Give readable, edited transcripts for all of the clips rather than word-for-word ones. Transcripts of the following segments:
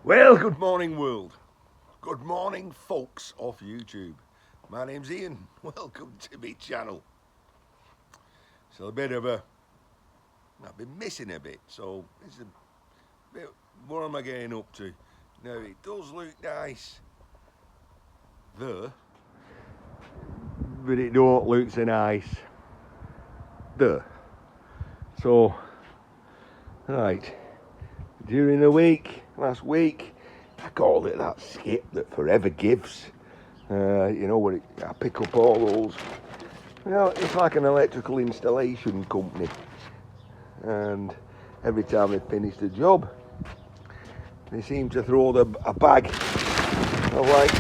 Well, good morning world. Good morning folks off YouTube. My name's Ian. Welcome to my channel. So a bit of a... I've been missing a bit, so it's a bit... What am I getting up to? Now it does look nice there, but it don't look so nice there. So, right, during the week, last week, I called it that skip that forever gives. You know, where I pick up all those. Well, it's like an electrical installation company, and every time they finish the job, they seem to throw a bag of like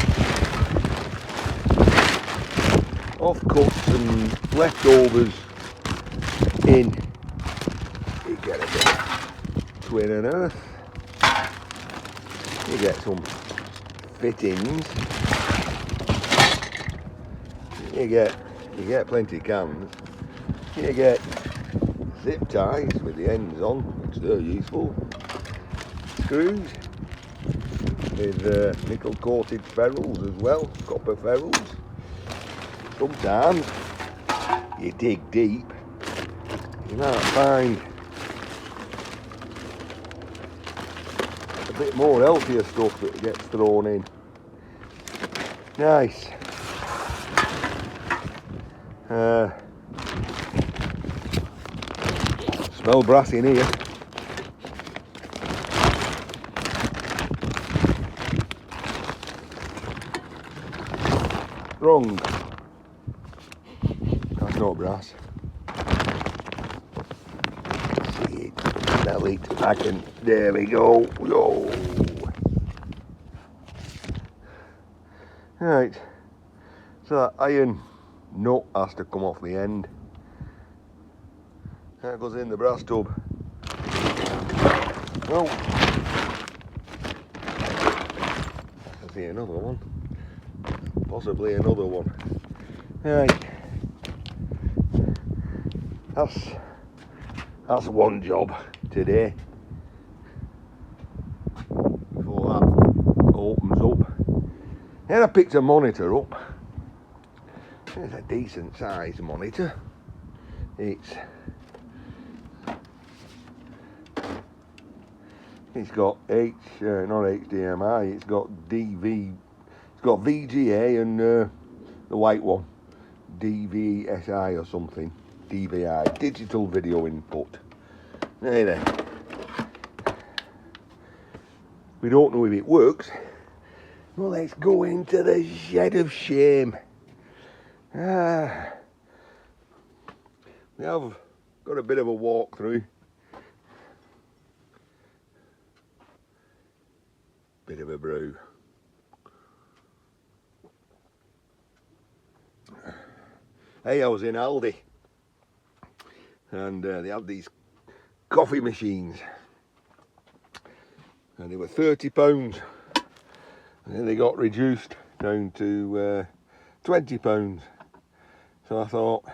offcuts and leftovers in. You get a bit of twin and earth. You get some fittings. You get plenty cans. You get zip ties with the ends on, which they're useful. Screws with nickel coated ferrules as well, copper ferrules. Sometimes you dig deep, you might find a bit more healthier stuff that gets thrown in. Nice. Smell brass in here. Wrong. That's not brass. See it, smell it. I can. There we go. Whoa. Right. So that iron nut has to come off the end. That goes in the brass tub. Well, I see another one. Possibly another one. Right. That's one job today. Before that opens up. Then I picked a monitor up. It's a decent sized monitor. It's got not HDMI, it's got it's got VGA and the white one, DVSI or something, DVI, digital video input. There then. We don't know if it works. Well, let's go into the shed of shame. We have got a bit of a walk through. Bit of a brew. Hey, I was in Aldi and they had these coffee machines and they were £30 and then they got reduced down to £20. So I thought,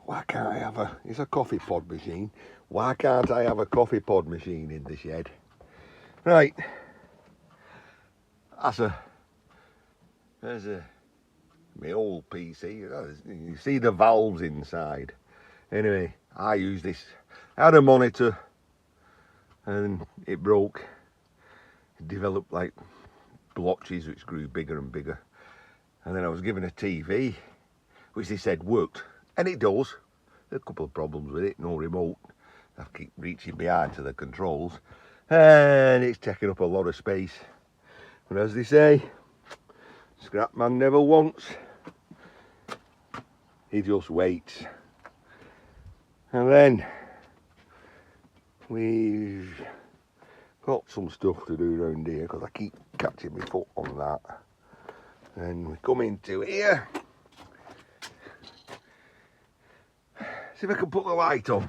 why can't I have it's a coffee pod machine, why can't I have a coffee pod machine in the shed? Right. There's my old PC. You see the valves inside. Anyway, I use this. I had a monitor and it broke. It developed like blotches which grew bigger and bigger. And then I was given a TV, which they said worked, and it does. There are a couple of problems with it. No remote. I keep reaching behind to the controls, and it's taking up a lot of space. But as they say, scrap man never wants, he just waits. And then we've got some stuff to do around here because I keep catching my foot on that. And we come into here. See if I can put the light on.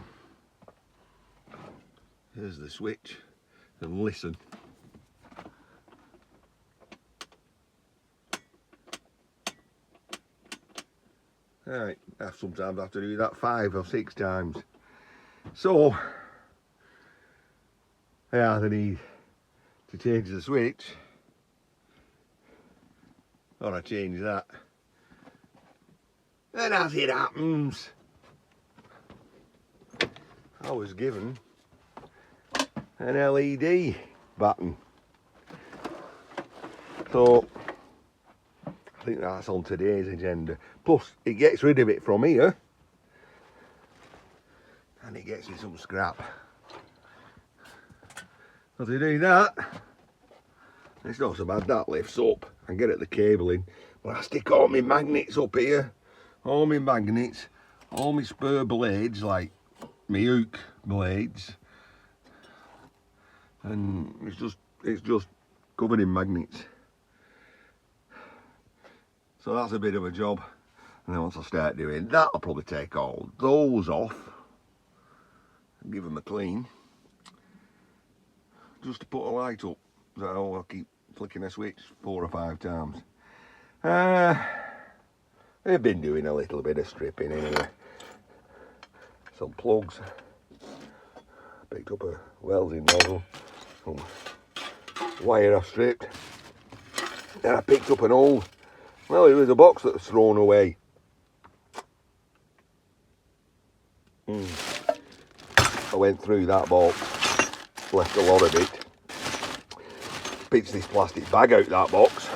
There's the switch and listen. Right, I sometimes have to do that 5 or 6 times. So, I either need to change the switch. Or I change that. And as it happens, I was given an LED button. So I think that's on today's agenda. Plus it gets rid of it from here and it gets me some scrap. So to do that, it's not so bad, that lifts up and get at the cabling, but I stick all my magnets up here, all my magnets, all my spur blades, like my hook blades, and it's just covered in magnets. So that's a bit of a job. And then once I start doing that, I'll probably take all those off and give them a clean, just to put a light up. So I'll keep flicking a switch 4 or 5 times. I've been doing a little bit of stripping anyway. Some plugs. Picked up a welding nozzle. Some wire I've stripped. Then I picked up an old, well, it was a box that was thrown away. I went through that box, left a lot of it. Pitched this plastic bag out that box.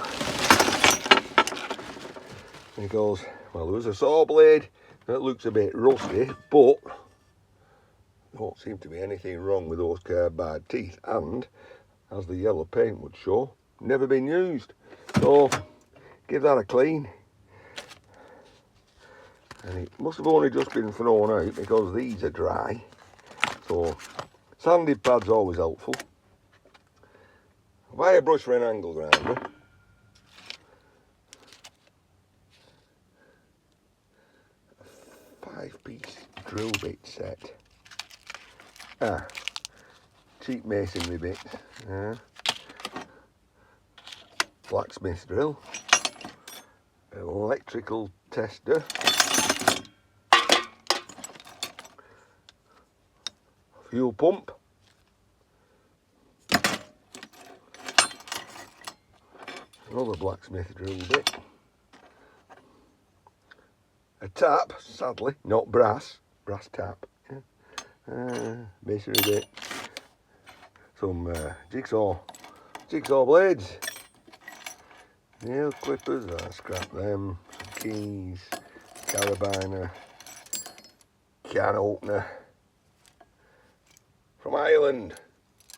And he goes, well, there was a saw blade that looks a bit rusty, but there don't seem to be anything wrong with those carbide teeth, and as the yellow paint would show, never been used. So give that a clean. And it must have only just been thrown out because these are dry. So sanded pad's always helpful. Wire brush for an angle grinder. A 5-piece drill bit set. Cheap masonry bits. Blacksmith drill. Electrical tester. Fuel pump. Another blacksmith drill bit. A tap, sadly, not brass tap. Masonry bit. Some jigsaw blades. Nail clippers, I scrap them. Some keys, carabiner, can opener. From Ireland.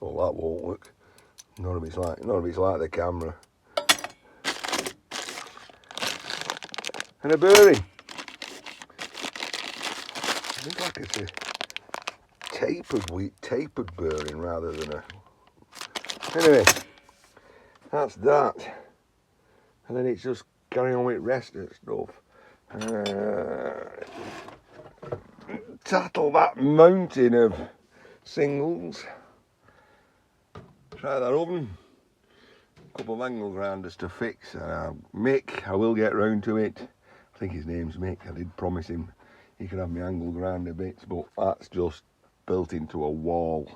Oh, that won't work. None of it's like the camera. And a bearing. I think like it's a tapered bearing rather than a. Anyway, that's that. And then it's just carrying on with rest and stuff. Tattle that mountain of singles. Try that oven. A couple of angle grinders to fix. Mick, I will get round to it. I think his name's Mick. I did promise him he could have my angle grinder bits, but that's just built into a wall.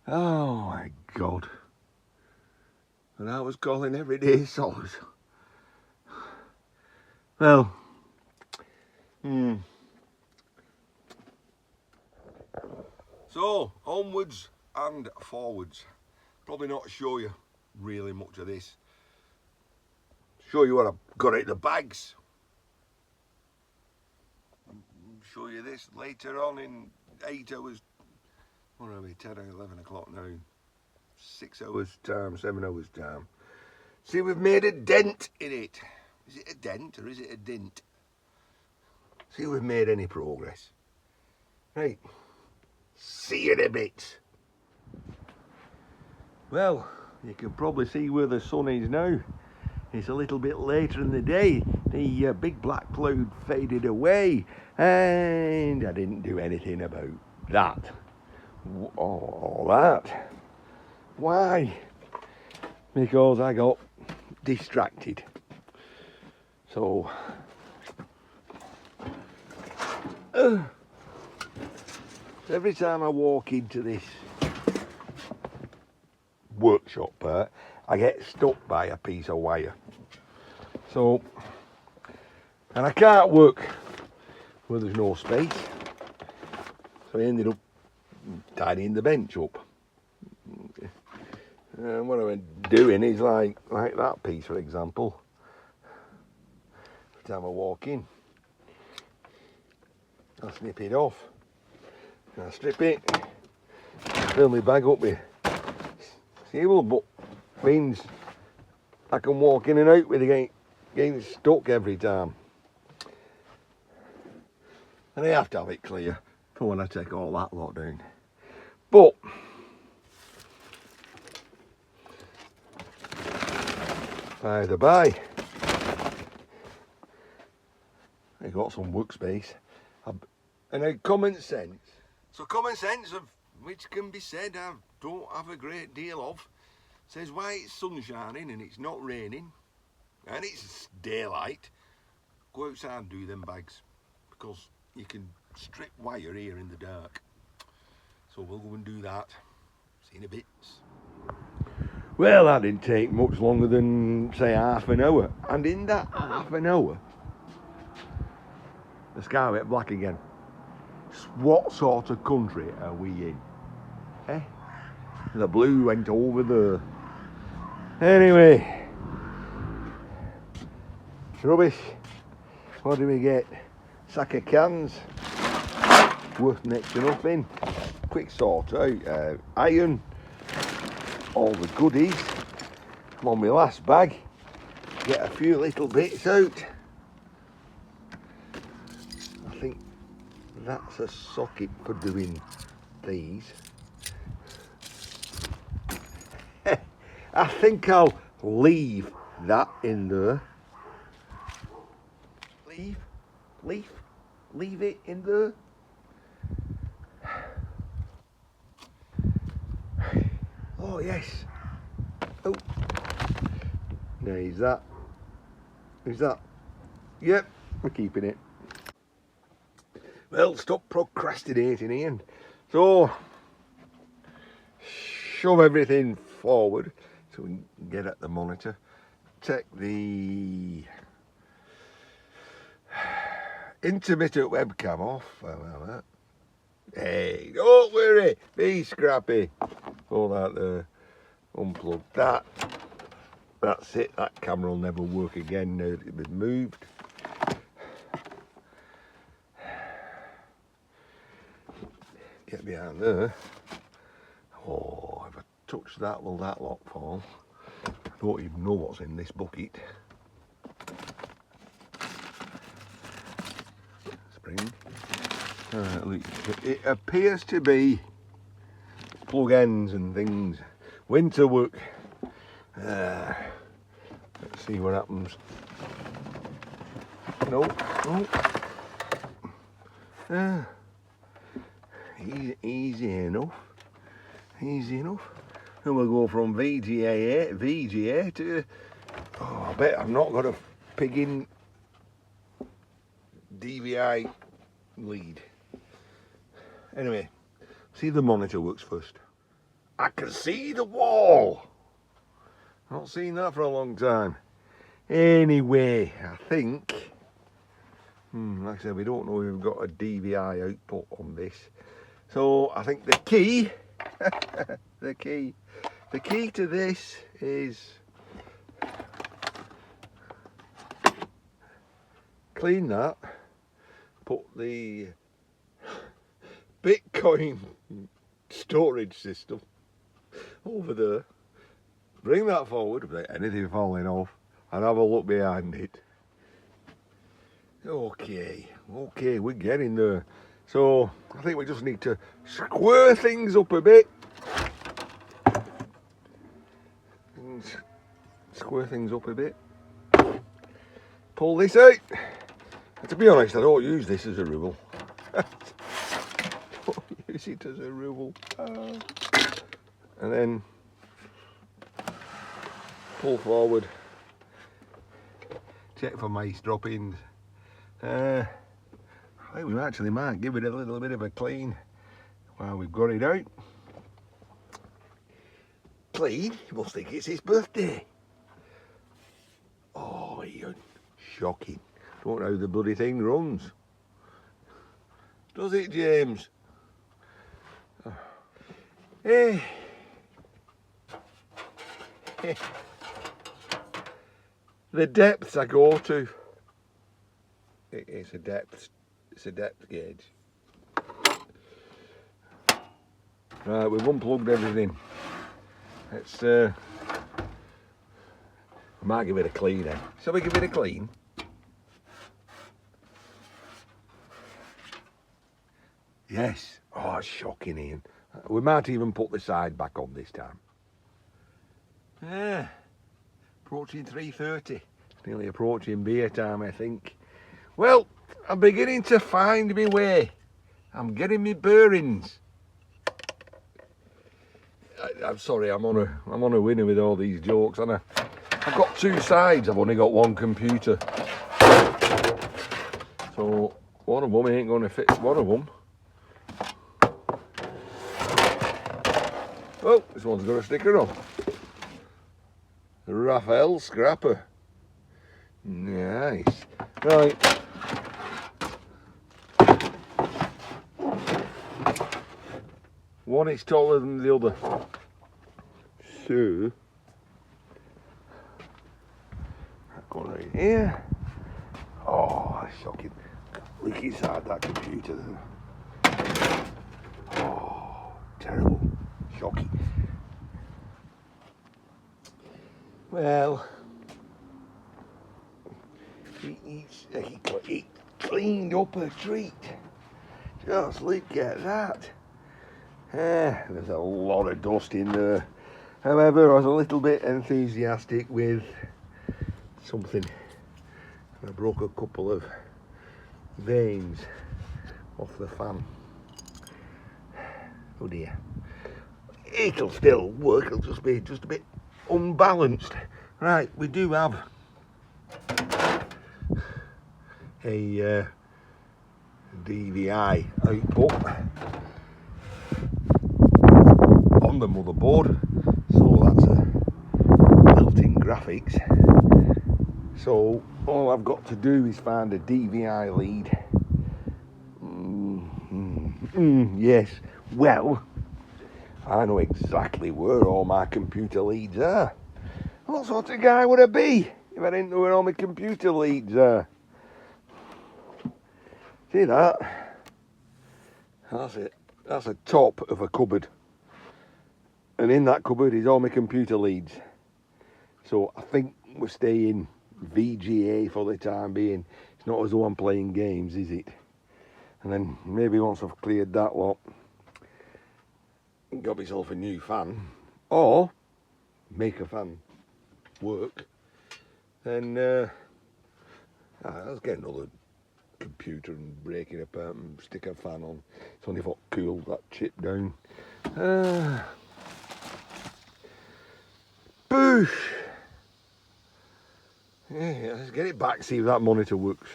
Oh my God. And I was calling everyday solace. Well, so onwards and forwards. Probably not show you really much of this. Show you what I've got out the bags. Show you this later on in 8 hours. What are we, 10 or 11 o'clock now? 6 hours time, 7 hours time. See, we've made a dent in it. Is it a dent or is it a dint? See if we've made any progress. Right, see you in a bit. Well, you can probably see where the sun is now. It's a little bit later in the day. The big black cloud faded away and I didn't do anything about that. All that. Why? Because I got distracted. So every time I walk into this workshop part, I get stuck by a piece of wire. So, and I can't work where there's no space. So I ended up tidying the bench up. And what I was doing is like that piece, for example. Every time I walk in, I snip it off. And I strip it, fill my bag up with stable, but means I can walk in and out with it getting stuck every time. And I have to have it clear for when I take all that lot down. But by the by, I got some workspace and a common sense. So common sense, of which can be said I don't have a great deal of, says why it's sun shining and it's not raining and it's daylight, go outside and do them bags, because you can strip wire here in the dark. So we'll go and do that. See you in a bit. Well, that didn't take much longer than, say, half an hour. And in that half an hour, the sky went black again. What sort of country are we in? Eh? The blue went over there. Anyway, rubbish. What do we get? Sack of cans. Worth next to nothing. Quick sort out. Iron. All the goodies. I'm on my last bag. Get a few little bits out. I think that's a socket for doing these. I think I'll leave that in there. Leave it in there. Oh yes. Oh. Now is that? Yep, we're keeping it. Well, stop procrastinating, Ian. So, shove everything forward so we can get at the monitor. Take the intermittent webcam off. Hey, don't worry, be scrappy. All that there. Unplug that. That's it, that camera will never work again now that it's been moved. Get behind there. Oh, if I touch that, will that lot fall? I don't even know what's in this bucket. Spring. Look, it appears to be plug ends and things. Winter work. Let's see what happens. No. Easy enough. And we'll go from VGA to. Oh, I bet I've not got a pigging DVI lead. Anyway, see if the monitor works first. I can see the wall. Not seen that for a long time. Anyway, I think, like I said, we don't know if we've got a DVI output on this. So I think the key, the key to this is clean that, put the Bitcoin storage system over there, bring that forward without anything falling off, and have a look behind it. Okay, we're getting there. So I think we just need to square things up a bit. Pull this out. And to be honest, I don't use this as a rule. Don't use it as a rule. And then pull forward. Check for mice droppings. I think we actually might give it a little bit of a clean while we've got it out. clean. You must think it's his birthday. Oh, Ian, shocking. Don't know how the bloody thing runs. Does it, James? Hey. Hey. The depths I go to. It's a depth gauge. Right, we've unplugged everything. Let's we might give it a clean then. Shall we give it a clean? Yes. Oh, it's shocking, Ian. We might even put the side back on this time. Yeah. Approaching 3:30. It's nearly approaching beer time, I think. Well, I'm beginning to find my way. I'm getting me bearings. I'm sorry, I'm on a winner with all these jokes, and I've got two sides. I've only got one computer, so one of them ain't going to fit one of them. Oh, this one's got a sticker on. The Raphael Scrapper. Nice. Right. One is taller than the other. So, that one right here. Oh, that's shocking. Look inside that computer there. Oh, terrible. Shocking. Well, he cleaned up a treat. Just look at that. There's a lot of dust in there. However, I was a little bit enthusiastic with something. I broke a couple of vanes off the fan. Oh dear. It'll still work, it'll just be a bit unbalanced. Right, we do have a DVI output on the motherboard, so that's a built-in graphics. So all I've got to do is find a DVI lead. Yes, well, I know exactly where all my computer leads are. What sort of guy would I be if I didn't know where all my computer leads are? See that? That's it. That's a top of a cupboard. And in that cupboard is all my computer leads. So I think we're staying VGA for the time being. It's not as though I'm playing games, is it? And then maybe once I've cleared that lot, got myself a new fan, or make a fan work, then let's get another computer and break it apart and stick a fan on. It's only what cooled that chip down. Boosh! Yeah, let's get it back, see if that monitor works.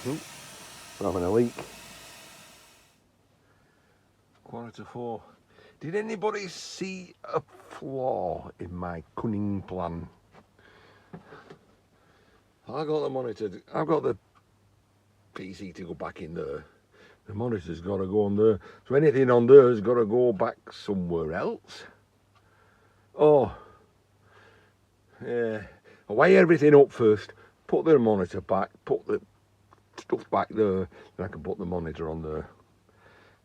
We're having a leak. 3:45. Did anybody see a flaw in my cunning plan? I got the monitor, I've got the PC to go back in there. The monitor's got to go on there. So anything on there has got to go back somewhere else. Oh, yeah. I weigh everything up first, put the monitor back, put the stuff back there, then I can put the monitor on there.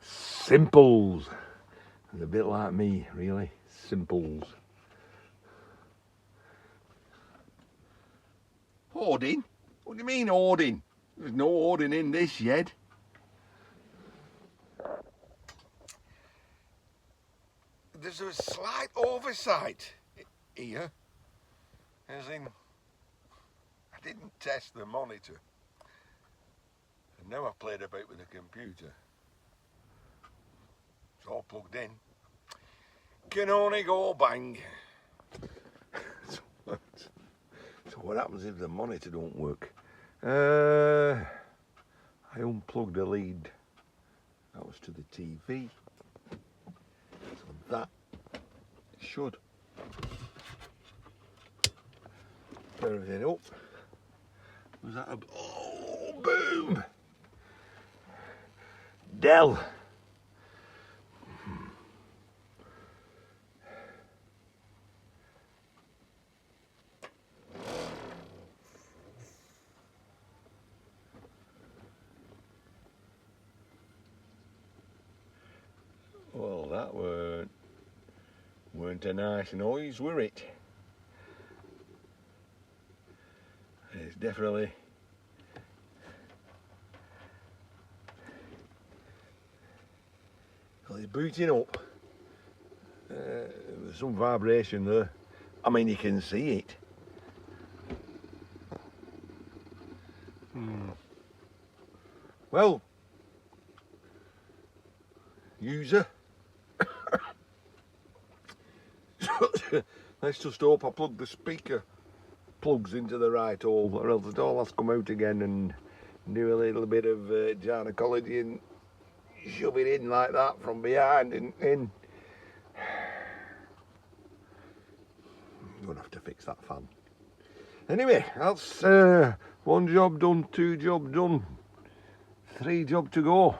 Simples. And a bit like me, really. Simples. Hoarding? What do you mean hoarding? There's no hoarding in this yet. There's a slight oversight here. As in, I didn't test the monitor. And now I've played about with the computer. It's all plugged in. Can only go bang. So what happens if the monitor don't work? I unplugged the lead That was to the TV. So that should put everything up. Was that a... Oh, boom! Dell. Well, that weren't a nice noise, were it? It's definitely well, it's booting up. There's some vibration there. I mean, you can see it. Well, user, let's just hope I plug the speaker plugs into the right hole, or else it all has to come out again and do a little bit of gynecology and shove it in like that from behind and in. I'm gonna have to fix that fan. Anyway, that's one job done, 2 job done, 3 job to go.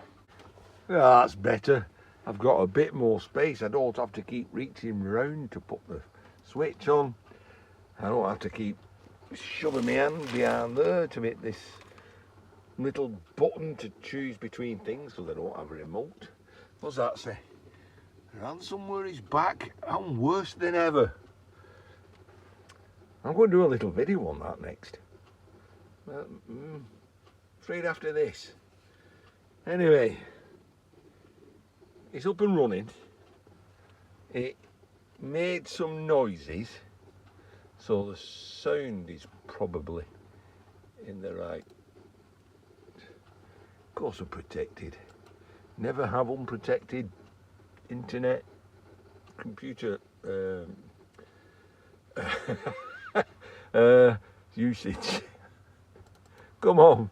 Yeah, that's better. I've got a bit more space. I don't have to keep reaching round to put the switch on. I don't have to keep shoving my hand behind there to make this little button to choose between things because I don't have a remote. What's that say? Ransomware is back and worse than ever. I'm going to do a little video on that next. Straight after this. Anyway, it's up and running. It made some noises, so the sound is probably in the right. Of course I'm protected. Never have unprotected internet computer usage. Come on.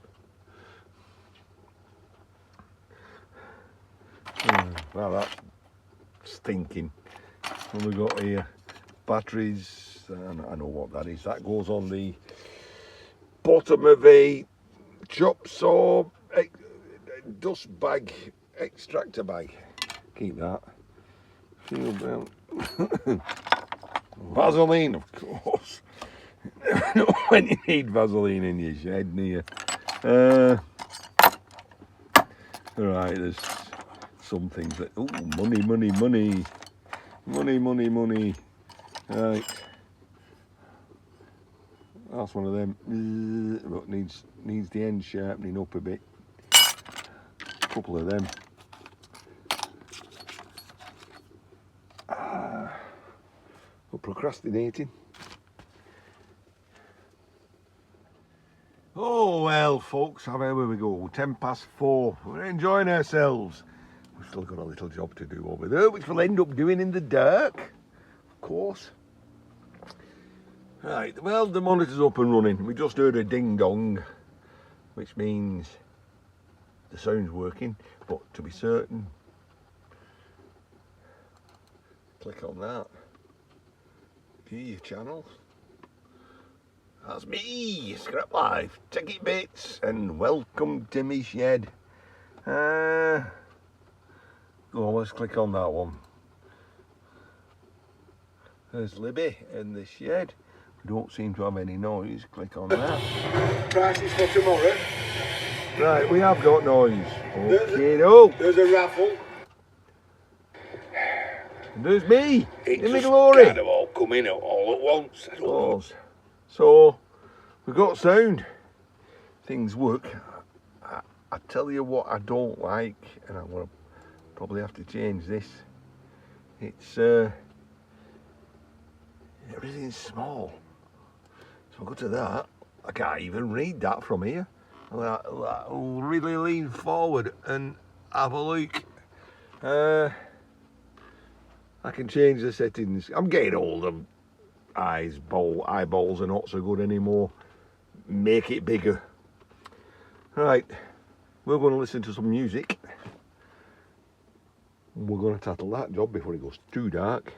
Well, that's stinking. What we got here? Batteries. I know what that is. That goes on the bottom of a chop saw dust bag, extractor bag. Keep that. Feel down. Vaseline, of course. When you need Vaseline in your shed near. Right, there's some things that. Oh, money. Right. That's one of them. But needs the end sharpening up a bit. A couple of them. We're procrastinating. Oh well, folks, here we go. 4:10. We're enjoying ourselves. We've still got a little job to do over there, which we'll end up doing in the dark, of course. Right, well, the monitor's up and running. We just heard a ding dong, which means the sound's working. But to be certain, click on that. View your channels. That's me, Scrap Life, Techie Bits, and welcome to me shed. Go on, let's click on that one. There's Libby in the shed. We don't seem to have any noise. Click on that. Prices for tomorrow. Right, we have got noise. Okay, no. There's a raffle. And there's me, It's in my just glory. kind of all coming out all at once. I don't know. So, we've got sound. Things work. I tell you what I don't like, and I'm going to probably have to change this. It's, everything's small. So I go to that. I can't even read that from here. I'll really lean forward and have a look. I can change the settings. I'm getting older. Eyeballs are not so good anymore. Make it bigger. Right, we're going to listen to some music. We're going to tackle that job before it goes too dark.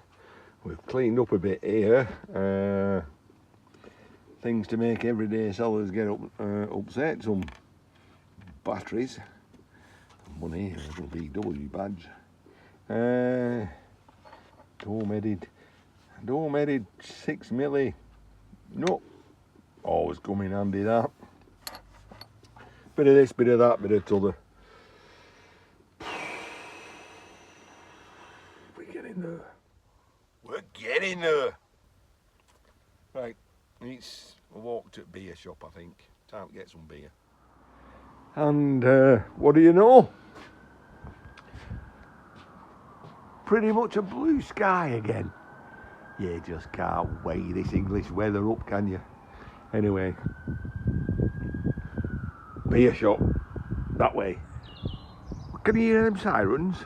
We've cleaned up a bit here. Things to make everyday sellers get upset. Some batteries. Money, a little VW badge. Dome-headed 6mm. No, always come in handy that. Bit of this, bit of that, bit of t'other. We're getting there. We're getting there. Right, it's a walk to a beer shop, I think. Time to get some beer. And what do you know? Pretty much a blue sky again. You just can't weigh this English weather up, can you? Anyway, beer shop, that way. Can you hear them sirens?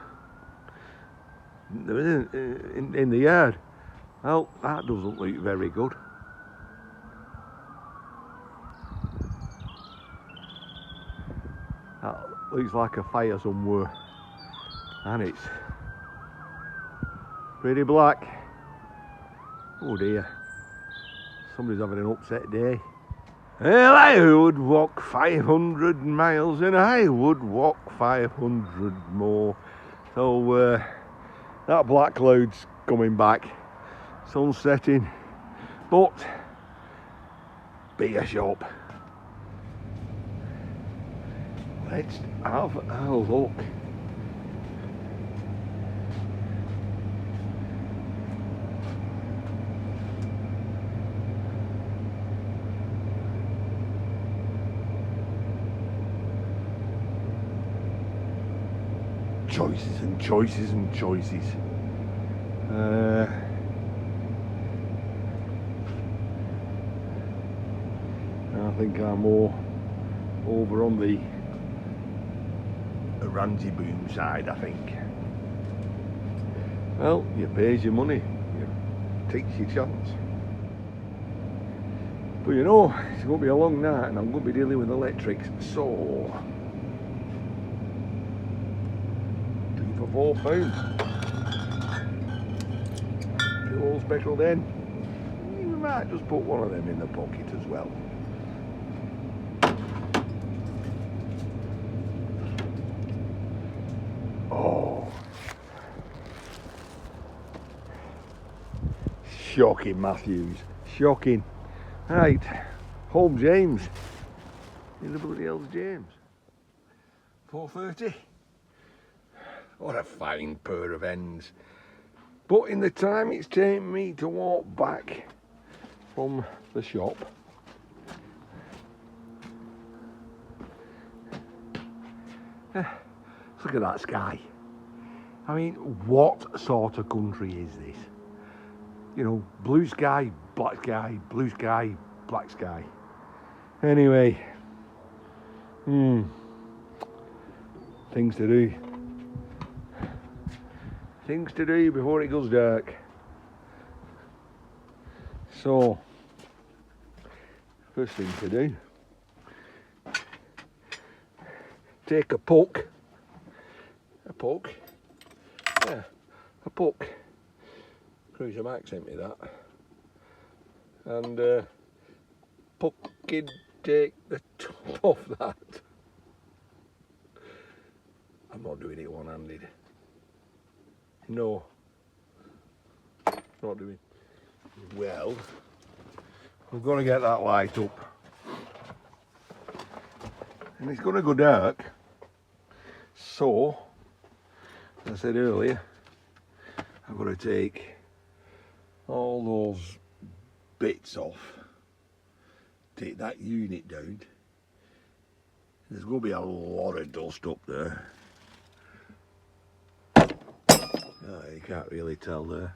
In the yard. Well, that doesn't look very good. That looks like a fire somewhere. And it's pretty black. Oh dear. Somebody's having an upset day. Well, I would walk 500 miles and I would walk 500 more. So that black cloud's coming back. Sun's setting. But beer shop. Let's have a look. Choices and choices and choices. I think I'm more over on the Ramsey Boom side, I think. Well, you pays your money, you takes your chance. But you know, it's going to be a long night and I'm going to be dealing with electrics, so for £4. Fuel speckled in. We might just put one of them in the pocket as well. Oh, shocking, Matthews. Shocking. Right, home James. In the bloody hell's James? 4:30. What a fine pair of ends. But in the time it's taken me to walk back from the shop, look at that sky. I mean, what sort of country is this? You know, blue sky, black sky, blue sky, black sky. Anyway, things to do. Things to do before it goes dark. So, first thing to do, take a poke. Yeah, a poke. Cruiser Max sent me that. And take the top off that. I'm not doing it one-handed. No, not doing. Well, we're going to get that light up. And it's going to go dark. So, as I said earlier, I've got to take all those bits off. Take that unit down. There's going to be a lot of dust up there. Oh, you can't really tell there,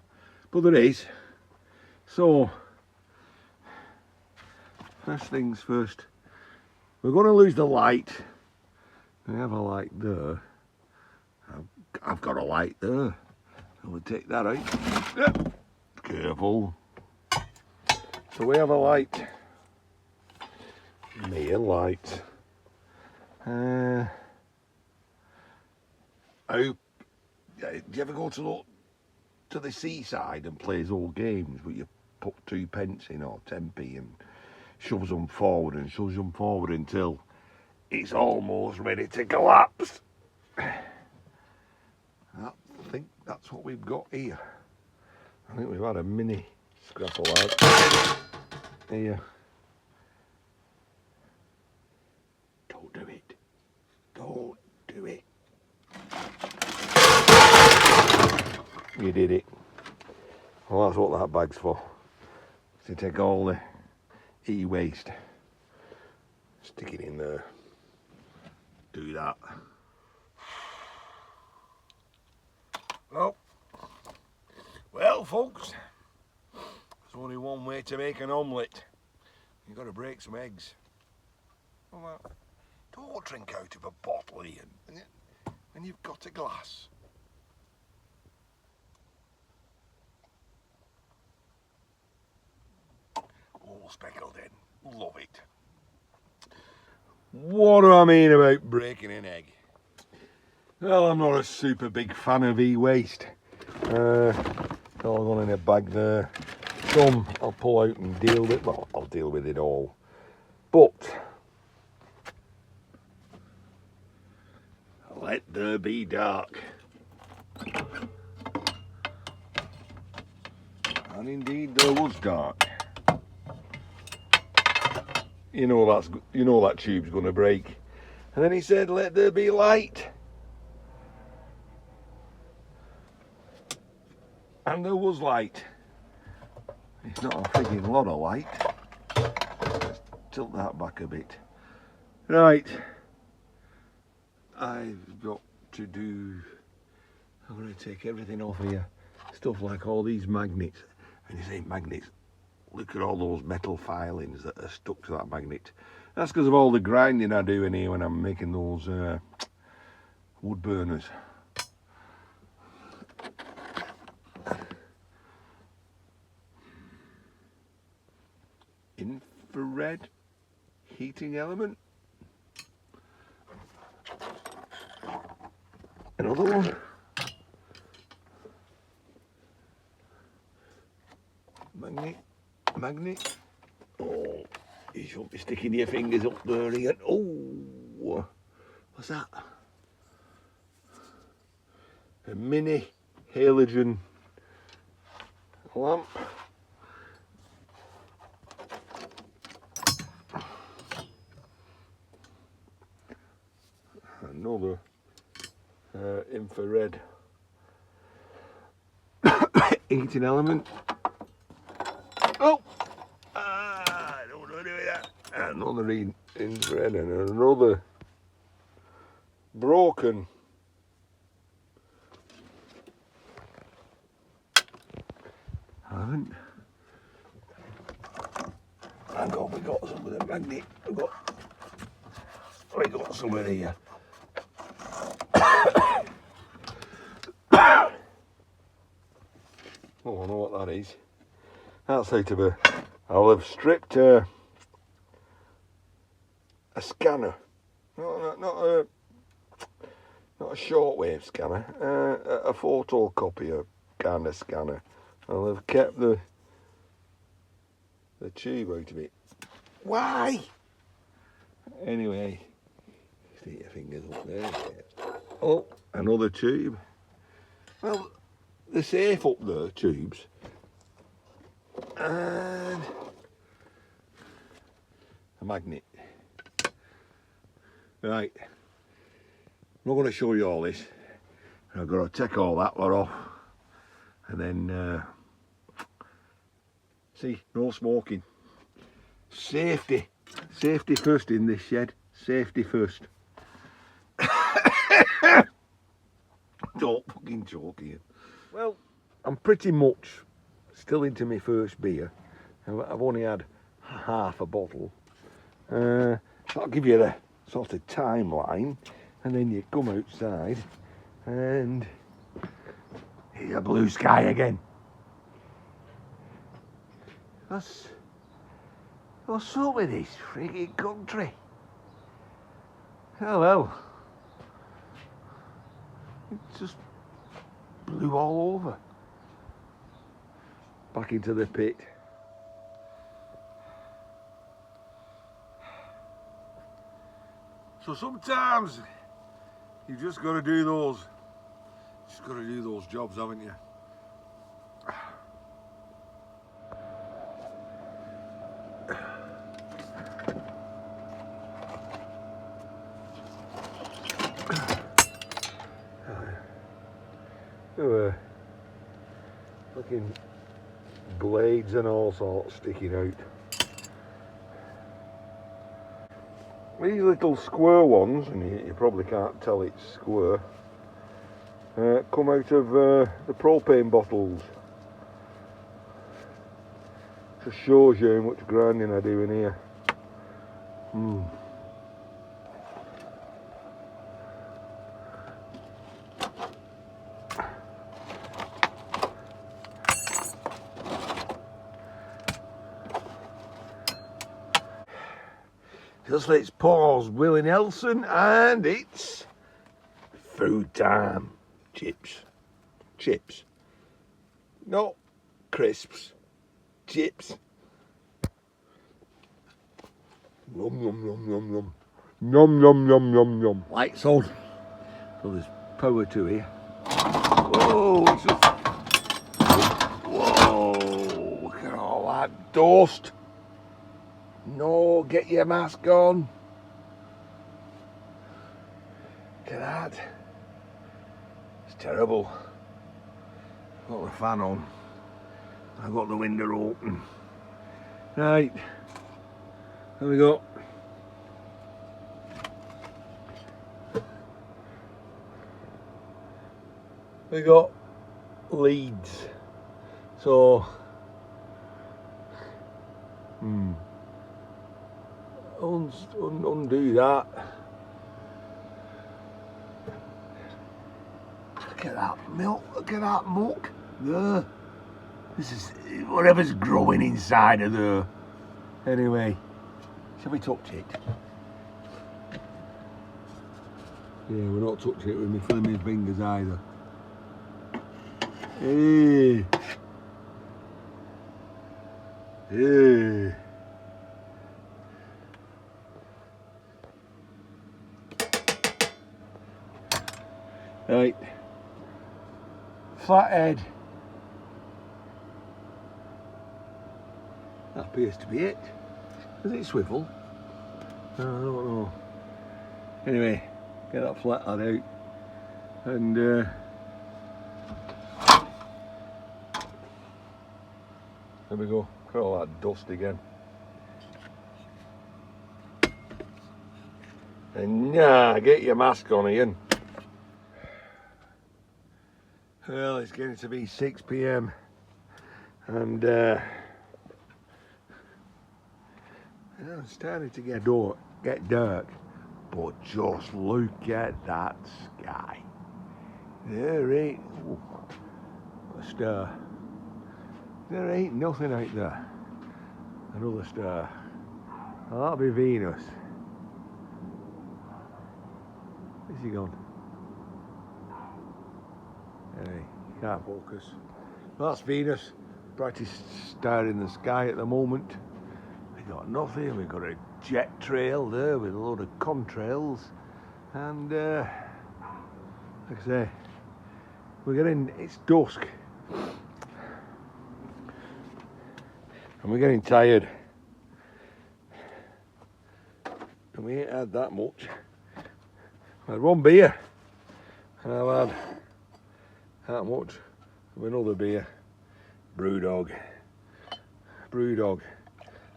but there is. So, first things first, we're going to lose the light. I have a light there. I've got a light there. We'll take that out. Careful. So we have a light. Me a light. Hope do you ever go to the seaside and play old games where you put 2p in or 10p and shoves them forward until it's almost ready to collapse? I think that's what we've got here. I think we've had a mini scrapple out here. Don't do it. Don't do it. You did it. Well, that's what that bag's for. To take all the e-waste, stick it in there, do that. Well, folks, there's only one way to make an omelette. You've got to break some eggs. Well, don't drink out of a bottle, Ian, when you've got a glass. All speckled in, love it. What do I mean about breaking an egg? Well, I'm not a super big fan of e-waste. It's all gone in a bag there. Some I'll pull out and deal with. Well, I'll deal with it all. But let there be dark. And indeed there was dark. You know that tube's going to break. And then he said, let there be light. And there was light. It's not a frigging lot of light. Let's tilt that back a bit. Right. I've got to do... I'm going to take everything off here. Stuff like all these magnets. And you say magnets. Look at all those metal filings that are stuck to that magnet. That's because of all the grinding I do in here when I'm making those wood burners. Infrared heating element. Another one. Magnet. Oh, you shouldn't be sticking your fingers up there again. Oh, what's that? A mini halogen lamp. Another infrared heating element. Oh! I don't want to do that. Another infrared and another broken haven't. Hang on, we got some of the magnet. We got some of here. Oh, I know what that is. That's out of a... I'll have stripped a scanner. Not a shortwave scanner. A photocopier kind of scanner. I'll have kept the tube out of it. Why? Anyway, stick your fingers up there. Oh, another tube. Well, they're safe up there, tubes. And a magnet. Right. I'm not going to show you all this. I've got to take all that lot off. And then, see, no smoking. Safety. Safety first in this shed. Safety first. Don't fucking joke here. Well, I'm pretty much still into my first beer. I've only had half a bottle. I'll give you the sort of timeline, and then you come outside and here's a blue sky again. What's up with this frigging country? Oh well. It's just blew all over. Back into the pit. So sometimes you've just got to do those. Just got to do those jobs, haven't you? Looking blades and all sorts sticking out. These little square ones, and you probably can't tell it's square, come out of the propane bottles. Just shows you how much grinding I do in here. Just let's pause Willie Nelson, and it's food time. Chips. Chips. No crisps. Chips. Yum yum yum yum yum. Yum yum yum yum yum. Lights on. So there's power to here. Whoa, it's just... Whoa, look at all that dust. No, get your mask on. Look at that. It's terrible. Got the fan on. I've got the window open. Right. There we go. We got leads. So undo that. Look at that milk, look at that muck there. This is whatever's growing inside of there. Anyway, shall we touch it? Yeah, we're not touching it with my flaming fingers either. Hey. Hey. Right, flathead. That appears to be it. Does it swivel? No, I don't know. Anyway, get that flathead out, and there we go. Look at all that dust again. And now get your mask on, Ian. Well, it's getting to be 6 PM and it's starting to get dark, but just look at that sky. There ain't a star. There ain't nothing out there. Another star. Oh, that'll be Venus. Where's he gone? Anyway, can't focus. Well, that's Venus. Brightest star in the sky at the moment. We got nothing. We got a jet trail there with a load of contrails, and like I say, we're getting. It's dusk, and we're getting tired. And we ain't had that much. I had one beer, and I've had that much of another beer. Brewdog. Brewdog.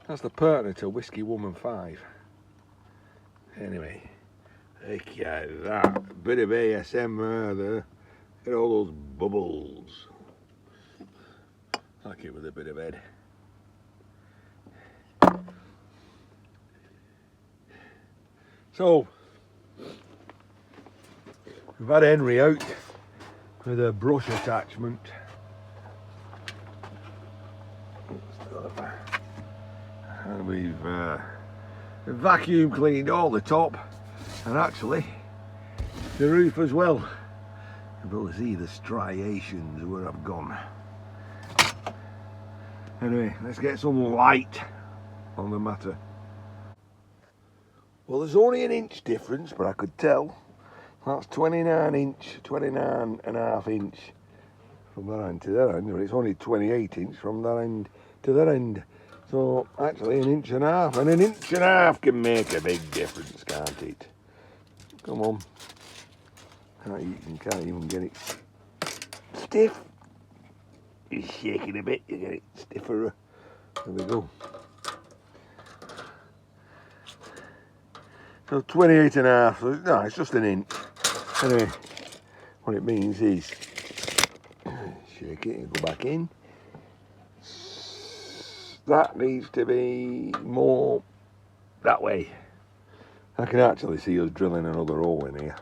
That's the partner to Whiskey Woman 5. Anyway, look at that. Bit of ASMR there. Look at all those bubbles. Like it with a bit of head. So, we've had Henry out with a brush attachment. And we've vacuum cleaned all the top, and actually the roof as well. able to see the striations where I've gone. Anyway, let's get some light on the matter. Well, there's only an inch difference, but I could tell. That's 29 and a half inch from that end to that end, but it's only 28 inch from that end to that end. So actually an inch and a half, and an inch and a half can make a big difference, can't it? Come on. Can't even get it stiff. You shake it a bit, you get it stiffer. There we go. So 28 and a half, so no, it's just an inch. Anyway, what it means is, shake it and go back in. That needs to be more that way. I can actually see us drilling another hole in here,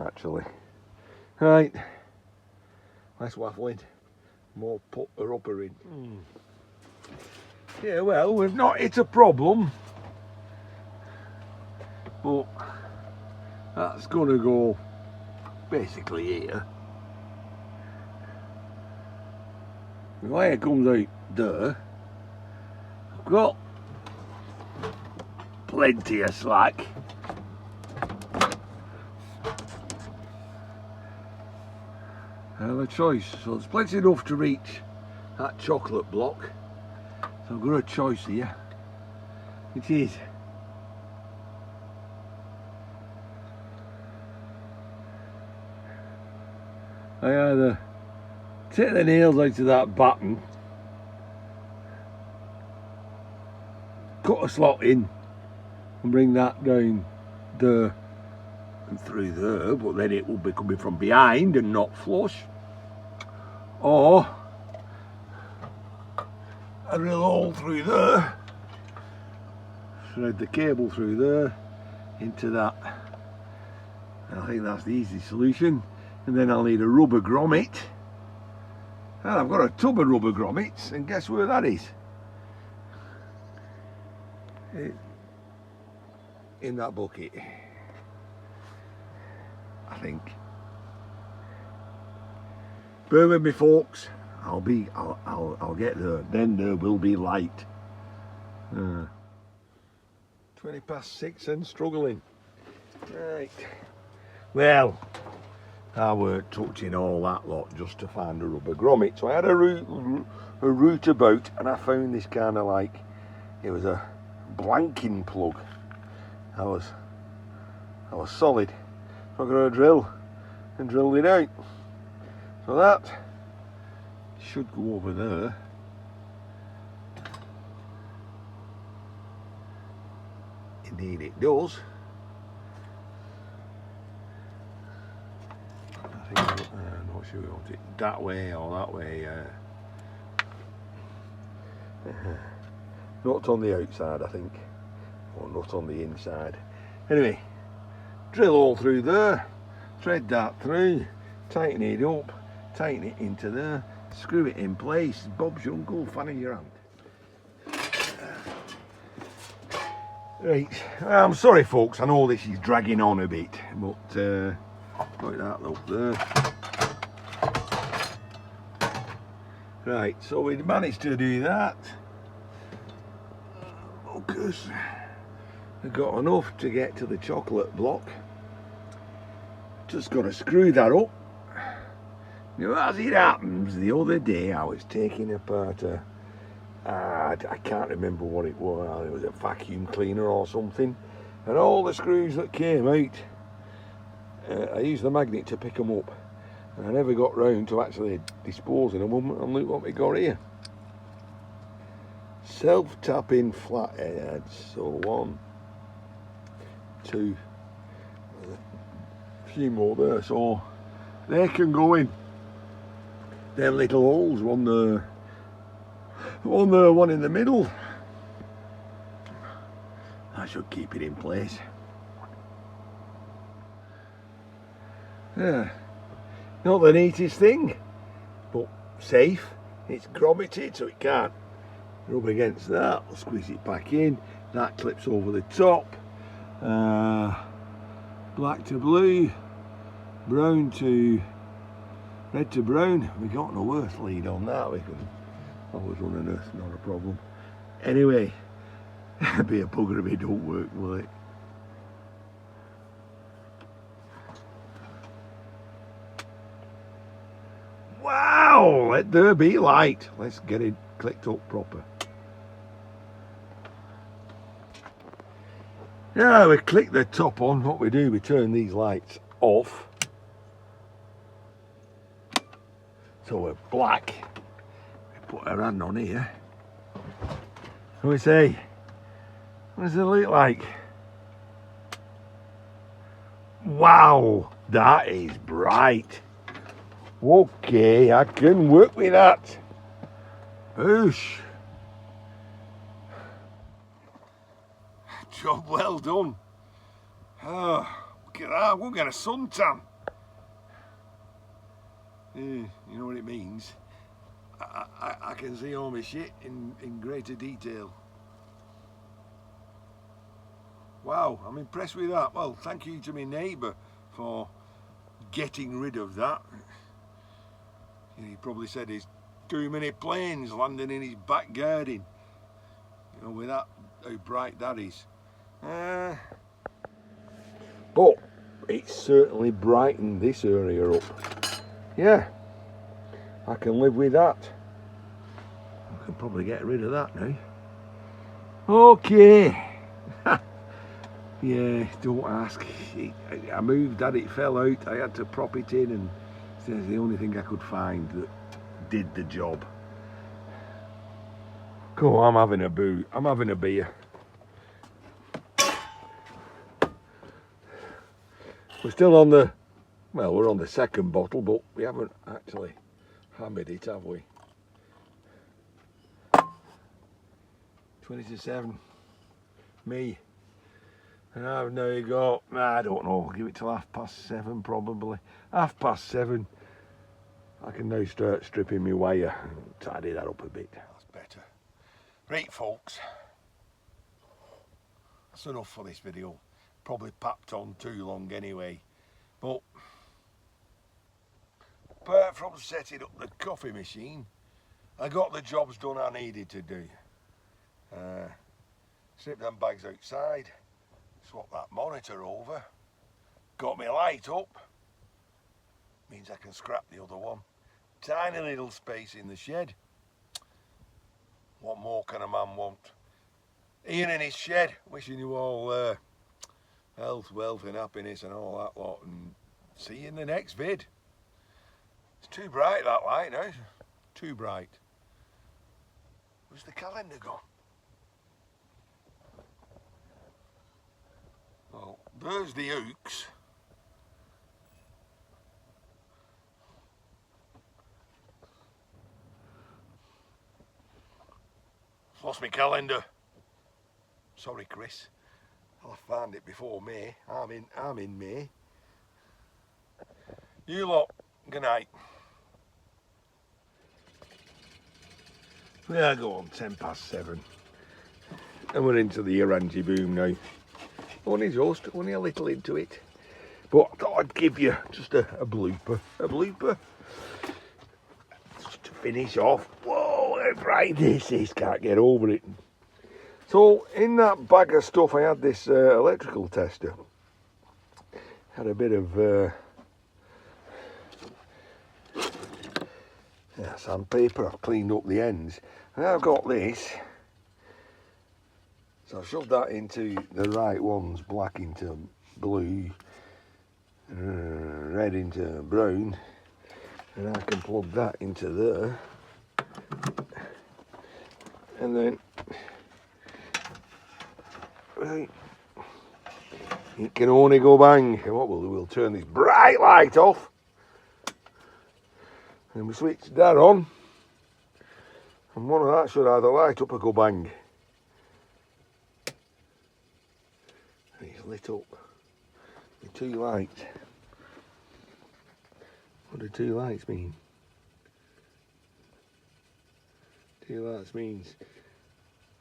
actually. Right, less waffling, more put the rubber in. Yeah, well, we've not hit a problem, but that's going to go basically here. The wire comes out there. I've got plenty of slack. I have a choice, so there's plenty enough to reach that chocolate block. So I've got a choice here, which is I either take the nails out of that batten, cut a slot in and bring that down there and through there, but then it will be coming from behind and not flush, or I drill a hole through there, thread the cable through there into that, and I think that's the easy solution. And then I'll need a rubber grommet, and I've got a tub of rubber grommets, and guess where that is? In that bucket, I think. Bear with me, folks. I'll get there. Then there will be light. 20 past 6 and struggling. Right. Well, I weren't touching all that lot just to find a rubber grommet. So I had a route about, and I found this kind of like, it was a blanking plug. I was solid. So I got a drill and drilled it out. So that should go over there. Indeed it does. I think I'm not sure we want it that way or that way. Not on the outside, I think, or not on the inside. Anyway, drill all through there, thread that through, tighten it up, tighten it into there, screw it in place. Bob's your uncle, fanny your hand. Right, I'm sorry folks, I know this is dragging on a bit, but like that up there. Right, so we managed to do that. Focus. I got enough to get to the chocolate block. Just got to screw that up. Now, as it happens, the other day I was taking apart I can't remember what it was. It was a vacuum cleaner or something, and all the screws that came out, I used the magnet to pick them up, and I never got round to actually disposing of them. And look what we got here: self-tapping flatheads. So 1, 2, there's a few more there, so they can go in them little holes. One there, one in the middle. I should keep it in place. Yeah, not the neatest thing, but safe. It's grommeted, so it can't rub against that. I'll squeeze it back in. That clips over the top. Black to blue, brown to red to brown. We got no earth lead on that. We can always run an earth, not a problem. Anyway, it'd be a bugger if it don't work, will it? Wow, let there be light. Let's get it clicked up proper. Yeah, we click the top on. What we do, we turn these lights off. So we're black. We put our hand on here. And we say, what does it look like? Wow, that is bright. Okay, I can work with that. Boosh. Job well done. Oh, look at that, we'll get a suntan. You know what it means? I can see all my shit in greater detail. Wow, I'm impressed with that. Well, thank you to my neighbour for getting rid of that. He probably said there's too many planes landing in his back garden. You know, with that, how bright that is. But it's certainly brightened this area up. Yeah, I can live with that. I can probably get rid of that now. Okay. Yeah, don't ask. I moved that, it fell out. I had to prop it in, and it's the only thing I could find that did the job. Come on, I'm having a boo. I'm having a beer. We're still on the, well, we're on the second bottle, but we haven't actually hammered it, have we? 20 to 7. Me. And I've now got, I don't know, give it till 7:30 probably. 7:30. I can now start stripping my wire and tidy that up a bit. That's better. Right, folks. That's enough for this video. Probably papped on too long anyway. But apart from setting up the coffee machine, I got the jobs done I needed to do. Strip them bags outside, swap that monitor over, got my light up, means I can scrap the other one. Tiny little space in the shed. What more can a man want? Ian in his shed, wishing you all health, wealth and happiness and all that lot, and see you in the next vid. It's too bright, that light now. Too bright. Where's the calendar gone? Well, there's the hooks. Lost my calendar. Sorry, Chris. I'll find it before May. I'm in May. You lot, good night. Yeah, go on, 7:10. And we're into the Orangy boom now. Only a little into it. But I thought I'd give you just a blooper. A blooper. Just to finish off. Whoa, how bright this is. Can't get over it. So in that bag of stuff I had this electrical tester. Had a bit of sandpaper. I've cleaned up the ends. And I've got this. So I've shoved that into the right ones, black into blue, red into brown, and I can plug that into there. And then right, it can only go bang. And what we'll do, we'll turn this bright light off, and we switch that on, and one of that should either light up or go bang. And it's lit up with two lights. What do two lights mean? Two lights means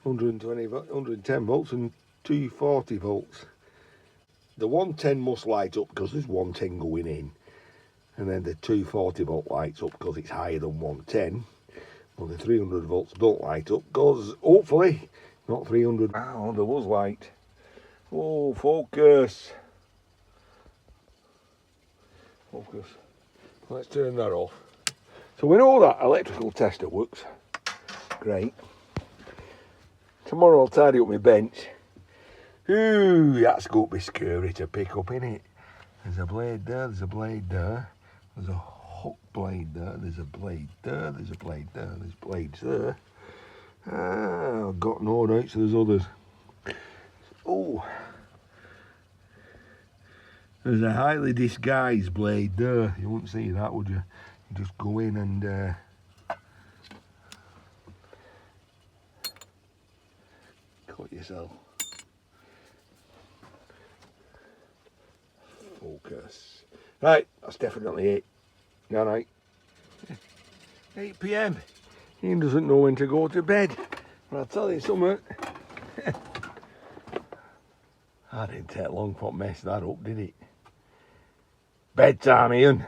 120, 110 volts and 240 volts. The 110 must light up because there's 110 going in. and then the 240 volt lights up because it's higher than 110. Well, the 300 volts don't light up because hopefully not 300. Oh, there was light. Oh, focus. Focus. Let's turn that off. So we know that electrical tester works. Great. Tomorrow I'll tidy up my bench. Ooh, that's going to be scary to pick up, innit? There's a blade there, there's a blade there. There's a hook blade there, there's a blade there, there's a blade there, there's blades there. Ah, I've got no doubts there's others. Oh, there's a highly disguised blade there. You wouldn't see that, would you? You just go in and cut yourself. Focus. Right, that's definitely it. No, right. 8 PM. Ian doesn't know when to go to bed. But I'll tell you something. I didn't take long to mess that up, did it? Bedtime, Ian.